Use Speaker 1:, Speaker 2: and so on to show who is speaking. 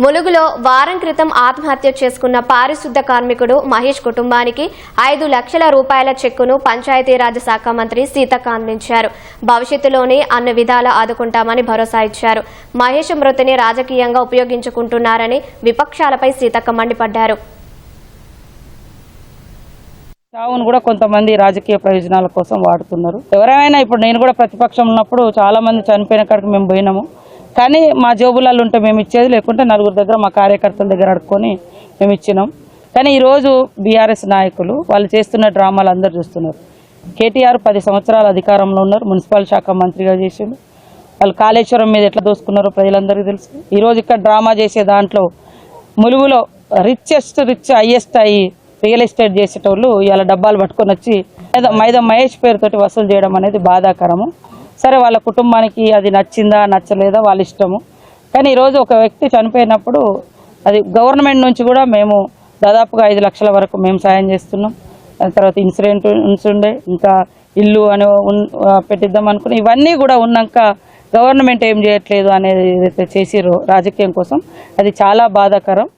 Speaker 1: ములుగులో వారం క్రితం ఆత్మహత్య చేసుకున్న పారిశుద్ధ కార్మికుడు మహేష్ కుటుంబానికి 5 లక్షల రూపాయల చెక్కును పంచాయతీరాజ్ శాఖ మంత్రి సీతక్క అందించారు. భవిష్యత్తులోనే అన్ని విధాలా ఆదుకుంటామని భరోసా ఇచ్చారు. మహేష్ మృతిని రాజకీయంగా ఉపయోగించుకుంటున్నారని విపక్షాలపై సీతక్క మండిపడ్డారు.
Speaker 2: చావును కూడా కొంతమంది రాజకీయ ప్రయోజనాల కోసం వాడుతున్నారు. ఎవరైనా ఇప్పుడు నేను కూడా ప్రతిపక్షం ఉన్నప్పుడు చాలా మంది చనిపోయిన కాడికి మేము పోయినాము. కానీ మా జోబులలో ఉంటే మేము ఇచ్చేది, లేకుంటే నలుగురు దగ్గర మా కార్యకర్తల దగ్గర అడుక్కొని మేము ఇచ్చినాం. కానీ ఈరోజు బీఆర్ఎస్ నాయకులు వాళ్ళు చేస్తున్న డ్రామాలు అందరూ చూస్తున్నారు. కేటీఆర్ 10 సంవత్సరాల అధికారంలో ఉన్నారు, మున్సిపల్ శాఖ మంత్రిగా చేసిండు. వాళ్ళు కాళేశ్వరం మీద ఎట్లా దోసుకున్నారో ప్రజలందరికీ తెలుసు. ఈరోజు ఇక్కడ డ్రామా చేసే దాంట్లో ములుగులో రిచ్ హైయెస్ట్ అయ్యి రియల్ ఎస్టేట్ చేసేటోళ్ళు ఇలా డబ్బాలు పట్టుకొని వచ్చి మైదా మహేష్ పేరుతోటి వసూలు చేయడం అనేది బాధాకరము. సరే, వాళ్ళ కుటుంబానికి అది నచ్చిందా నచ్చలేదా వాళ్ళ ఇష్టము. కానీ ఈరోజు ఒక వ్యక్తి చనిపోయినప్పుడు అది గవర్నమెంట్ నుంచి కూడా మేము దాదాపుగా 5 లక్షల వరకు మేము సాయం చేస్తున్నాం. దాని తర్వాత ఇన్సూరెన్స్ ఉండే, ఇంకా ఇల్లు అని పెట్టిద్దాం అనుకుని ఇవన్నీ కూడా ఉన్నాక గవర్నమెంట్ ఏం చేయట్లేదు అనేది ఏదైతే చేసిరో రాజకీయం కోసం, అది చాలా బాధాకరం.